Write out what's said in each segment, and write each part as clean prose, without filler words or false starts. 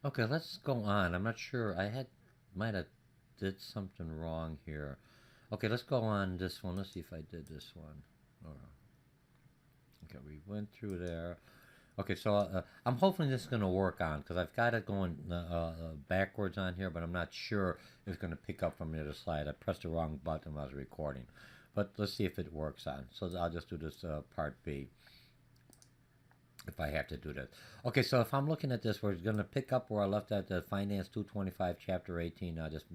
Okay, let's go on. I'm not sure. Might have did something wrong here. Okay, let's go on this one. Let's see if I did this one. Or, okay, we went through there. Okay, so I'm hoping this is going to work on because I've got it going backwards on here, but I'm not sure if it's going to pick up from the other side. I pressed the wrong button when I was recording, but let's see if it works on. So I'll just do this part B if I have to do this. Okay, so if I'm looking at this, we're going to pick up where I left at the Finance 225, Chapter 18. I'll just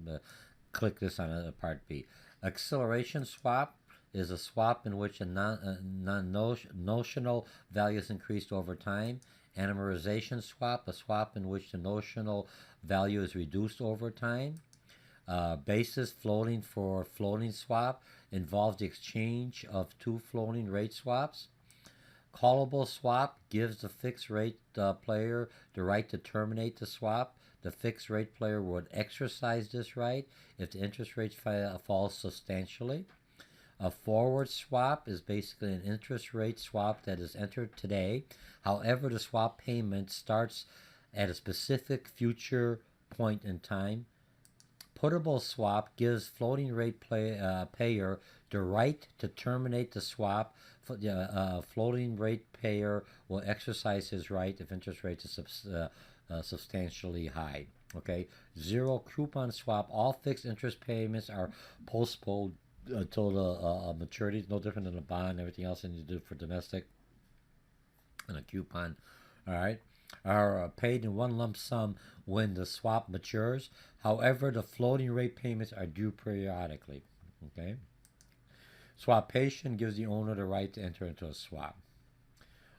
click this on part B. Acceleration swap is a swap in which a notional value is increased over time. Annualization swap, a swap in which the notional value is reduced over time. Basis floating for floating swap involves the exchange of two floating rate swaps. Callable swap gives the fixed rate player the right to terminate the swap. The fixed rate player would exercise this right if the interest rate falls substantially. A forward swap is basically an interest rate swap that is entered today. However, the swap payment starts at a specific future point in time. Puttable swap gives floating rate payer the right to terminate the swap. The floating rate payer will exercise his right if interest rates are substantially high. Okay, zero coupon swap. All fixed interest payments are postponed until the maturity. It's no different than a bond. Everything else that you do for domestic and a coupon. All right, are paid in one lump sum when the swap matures. However, the floating rate payments are due periodically. Okay, swapation gives the owner the right to enter into a swap.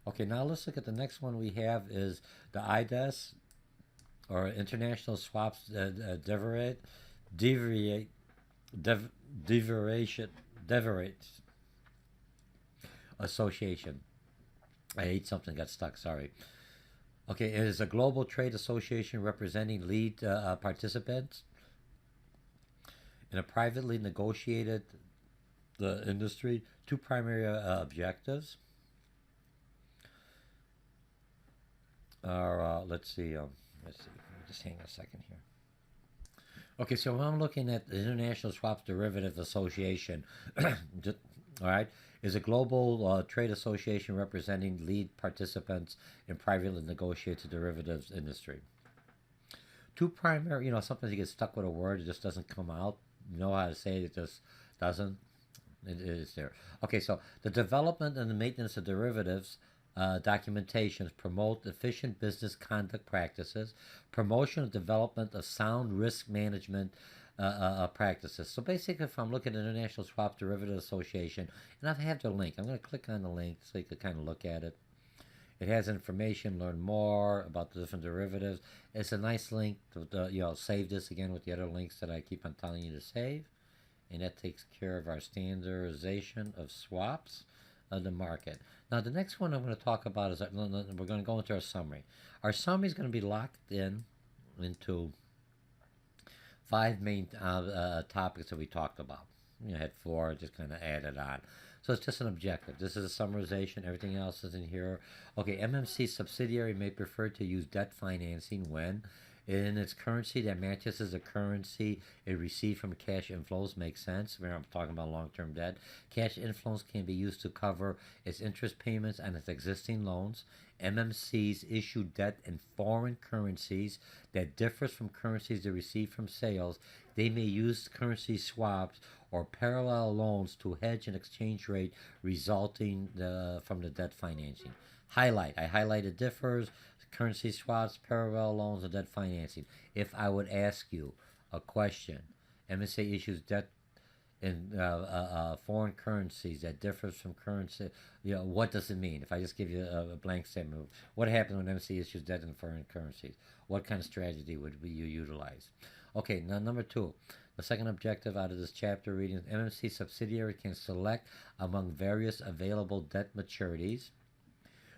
Okay, now let's look at the next one we have is the IDES or International Swaps Deviate Dev, Deviation Deviate Association. I ate something, got stuck. Sorry. Okay, it is a global trade association representing lead participants in a privately negotiated the industry. Two primary objectives are let's see. Just hang a second here. Okay, so when I'm looking at the International Swaps Derivative Association, just, all right, is a global trade association representing lead participants in privately negotiated derivatives industry. Two primary, sometimes you get stuck with a word, it just doesn't come out. You know how to say it, it just doesn't. It is there. Okay, so the development and the maintenance of derivatives documentations promote efficient business conduct practices, promotion and development of sound risk management practices. So basically, if I'm looking at International Swap Derivative Association, and I have the link, I'm going to click on the link so you can kind of look at it. It has information, learn more about the different derivatives. It's a nice link to save this again with the other links that I keep on telling you to save, and that takes care of our standardization of swaps of the market. Now, the next one I'm going to talk about is we're going to go into our summary. Our summary is going to be locked into five main topics that we talked about. I had four, just kind of added on. So it's just an objective. This is a summarization. Everything else is in here. Okay, MMC subsidiary may prefer to use debt financing when in its currency that matches the currency it received from cash inflows. Makes sense. Remember, I'm talking about long-term debt. Cash inflows can be used to cover its interest payments on its existing loans. MMCs issue debt in foreign currencies that differs from currencies they receive from sales. They may use currency swaps or parallel loans to hedge an exchange rate resulting from the debt financing. Highlight. I highlighted differs, currency swaps, parallel loans, and debt financing. If I would ask you a question, MSA issues debt in foreign currencies that differs from currency. What does it mean? If I just give you a blank statement, what happens when MSC issues debt in foreign currencies? What kind of strategy would you utilize? Okay, now number two. The second objective out of this chapter reading is MMC subsidiary can select among various available debt maturities.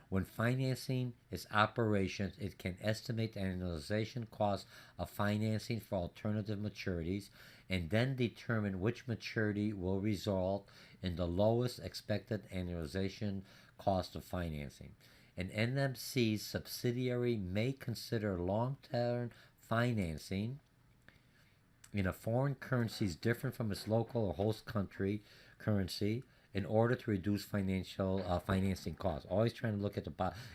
When financing its operations, it can estimate the annualization cost of financing for alternative maturities and then determine which maturity will result in the lowest expected annualization cost of financing. An NMC subsidiary may consider long-term financing in a foreign currency different from its local or host country currency in order to reduce financing costs. Always trying to look at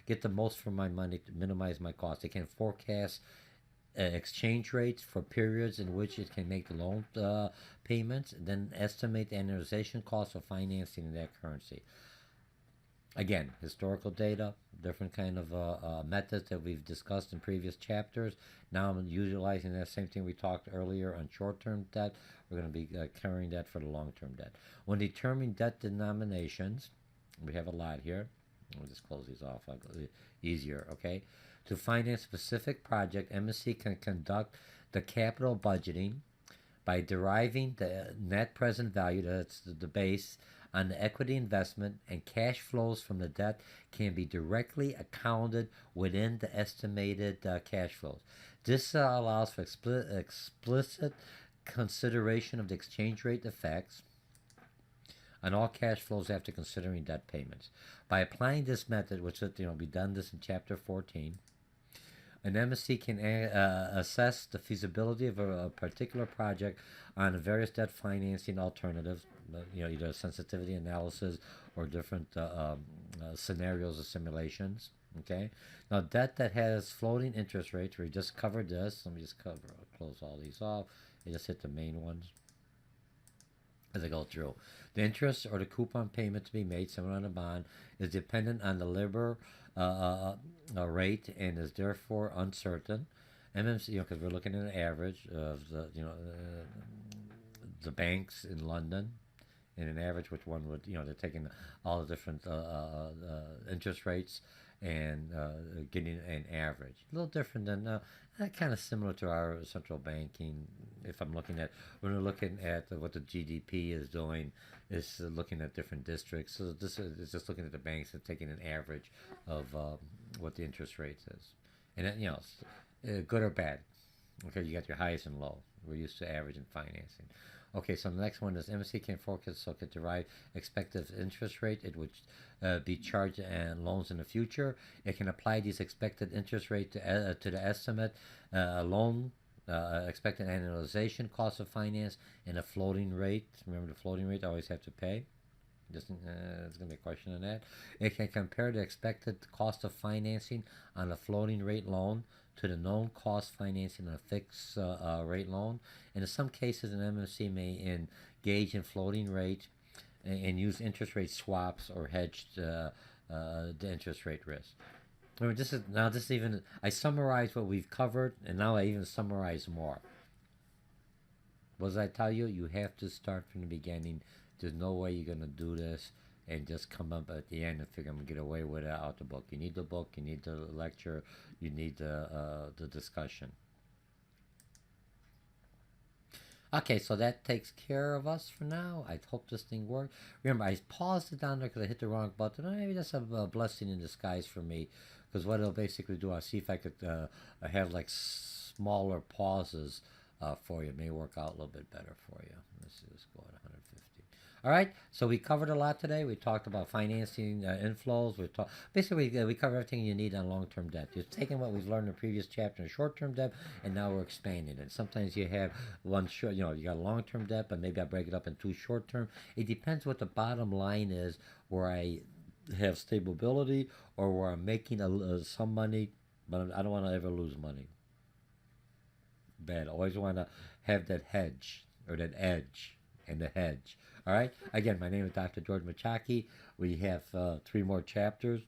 get the most for my money to minimize my costs. They can forecast exchange rates for periods in which it can make the loan payments, and then estimate the annualization cost of financing in that currency. Again, historical data, different kind of methods that we've discussed in previous chapters. Now I'm utilizing that same thing we talked earlier on short-term debt. We're going to be carrying that for the long-term debt. When determining debt denominations, we have a lot here. We'll just close these off easier, okay? To finance specific project, MSC can conduct the capital budgeting by deriving the net present value, that's the base, on the equity investment, and cash flows from the debt can be directly accounted within the estimated cash flows. This allows for explicit consideration of the exchange rate effects on all cash flows after considering debt payments. By applying this method, which we done this in chapter 14, an MSC can assess the feasibility of a particular project on various debt financing alternatives, either sensitivity analysis or different scenarios or simulations. Okay. Now, debt that has floating interest rates, we just covered this. Let me just close all these off. I just hit the main ones as I go through. The interest or the coupon payment to be made, similar on a bond, is dependent on the LIBOR rate and is therefore uncertain. MMC, because we're looking at an average of the banks in London, and an average which one would, they're taking all the different interest rates and getting an average. A little different than kind of similar to our central banking. If I'm looking at, when we're looking at what the GDP is doing, is looking at different districts. So this is just looking at the banks and taking an average of what the interest rate is, and then, good or bad. Okay, you got your highest and low. We're used to average in financing. Okay, so the next one is MSC can forecast, so can derive expected interest rate it would be charged and loans in the future. It can apply these expected interest rate to the estimate loan expected annualization cost of finance and a floating rate. Remember, the floating rate I always have to pay. There's going to be a question on that. It can compare the expected cost of financing on a floating rate loan to the known cost financing on a fixed rate loan. And in some cases, an MMC may engage in floating rate and use interest rate swaps or hedge the interest rate risk. I mean, this is even, I summarized what we've covered, and now I even summarize more. What did I tell you? You have to start from the beginning. There's no way you're going to do this and just come up at the end and figure I'm going to get away with it out the book. You need the book, you need the lecture, you need the discussion. Okay, so that takes care of us for now. I hope this thing worked. Remember, I paused it down there because I hit the wrong button. Maybe that's a blessing in disguise for me, because what it'll basically do, I'll see if I could have like smaller pauses for you. It may work out a little bit better for you. Let's go at 150. All right, so we covered a lot today. We talked about financing inflows. Basically, we covered everything you need on long-term debt. You're taking what we've learned in the previous chapter in short-term debt, and now we're expanding it. Sometimes you have one short, you got long-term debt, but maybe I break it up in two short-term. It depends what the bottom line is, where I have stability or where I'm making some money, but I don't want to ever lose money. Bad. I always want to have that hedge or that edge and the hedge. All right. Again, my name is Dr. George Mochocki. We have 3 more chapters.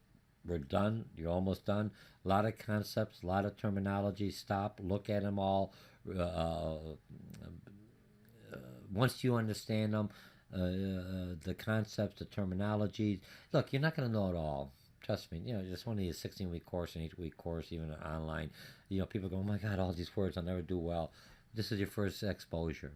We're done. You're almost done. A lot of concepts, a lot of terminology. Stop. Look at them all. Once you understand them, the concepts, the terminology. Look, you're not going to know it all. Trust me. Just only a 16-week course, an 8-week course, even online. People go, oh my God, all these words, I'll never do well. This is your first exposure.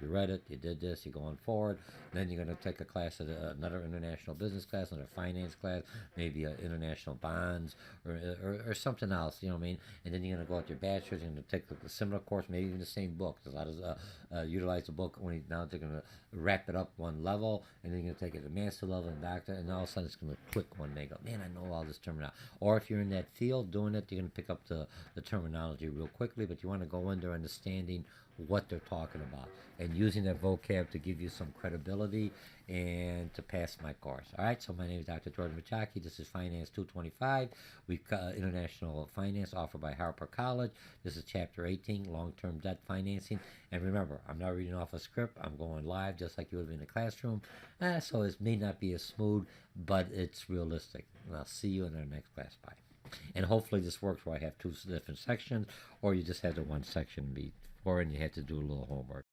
You read it, you did this, you're going forward. Then you're going to take a class at another international business class, another finance class, maybe international bonds or something else, you know what I mean? And then you're going to go at your bachelor's, you're going to take a similar course, maybe even the same book. There's a lot of utilize the book only now they're going to wrap it up one level, and then you're going to take it to master level and doctor, and all of a sudden it's going to click one day. Go, man, I know all this terminology. Or if you're in that field doing it, you're going to pick up the terminology real quickly, but you want to go in there understanding what they're talking about and using that vocab to give you some credibility and to pass my course. All right, so my name is Dr. Jordan Mochocki. This is Finance 225. We've got International Finance offered by Harper College. This is Chapter 18, Long-Term Debt Financing. And remember, I'm not reading off a script. I'm going live just like you would have in the classroom. So it may not be as smooth, but it's realistic. And I'll see you in our next class. Bye. And hopefully this works where I have two different sections, or you just have the one section before and you had to do a little homework.